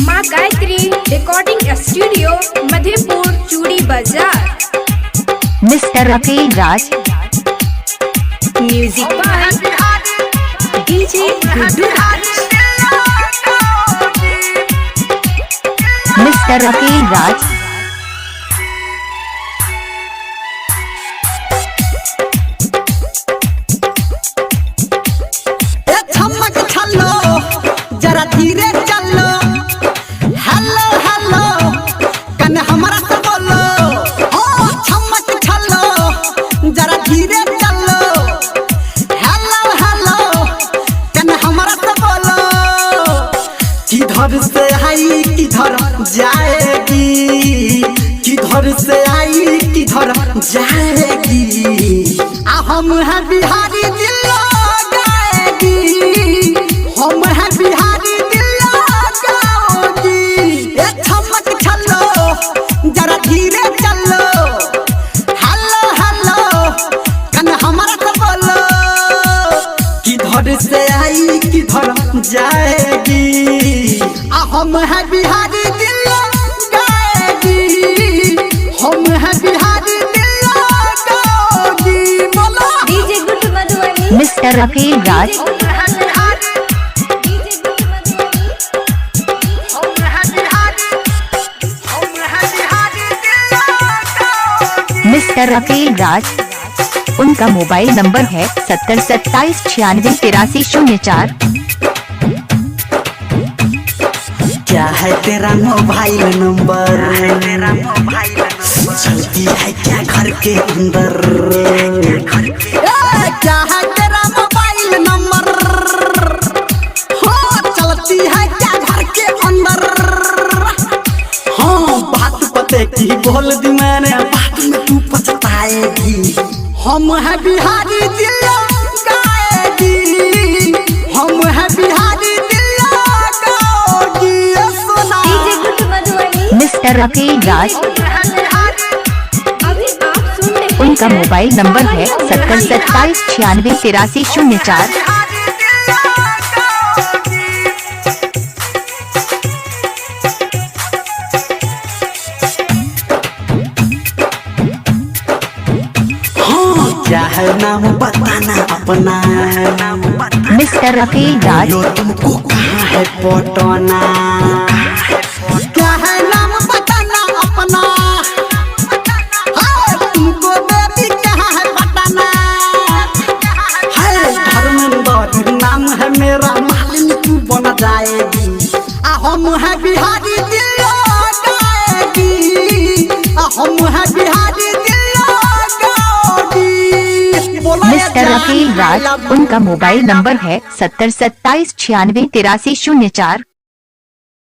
माँ Gayatri recording studio Madhepur चूड़ी बाजार। Mister Akil Raj. Music by DJ Guddu Raj. Mister Akil Raj. जरा धीरे चलो, हेलो हेलो कन हमारा से बोलो। ओ छमक छलो जरा धीरे चलो, हेलो हेलो कन हमारा से बोलो। किधर से आई किधर जाएगी, किधर से आई किधर जाएगी। हम हैं बिहारी दिल गाएगी, हम हैं बिहारी दिल गाओगी। ए छमक छलो जरा धीरे चलो, हेलो हेलो कन हमारा से बोलो। किधर से आई किधर जाएगी, हम हैं बिहारी दिल गाएगी, हम हैं बिहारी दिल गाओगी। बोलो डीजे गुड्डू मधुबनी। मिस्टर अकील राज। मिस्टर अकील राज। उनका मोबाइल नंबर है 70 27 96 83 04। क्या है तेरा मोबाइल नंबर, चलती है क्या घर के अंदर। क्या है तेरा मोबाइल नंबर, हाँ चलती है क्या घर के अंदर। हाँ बात पते की बोल दी मैंने, बात में तू पछताएगी। हम हैं बिहारी दिल गाएगी, हम हैं बिहारी दिल गाओगी। डीजे गुड्डू मधुबनी। मिस्टर अकील राज। अभी आप सुन रहे हैं उनका मोबाइल नंबर है 70 27 96 83 04। क्या है नाम बताना अपना, मिस्टर अकील राज। यो तुमको कहाँ है पटना। क्या है नाम बताना अपना, तुमको बेबी कहाँ है पटना। है धर्मेंद्र नाम है मेरा, मालिन तू बन जाएगी। हम हैं बिहारी दिल गाएगी, हम हैं बिहारी दिल गाओगी। मिस्टर अकील राज। उनका मोबाइल नंबर है 70 27 96 83 04।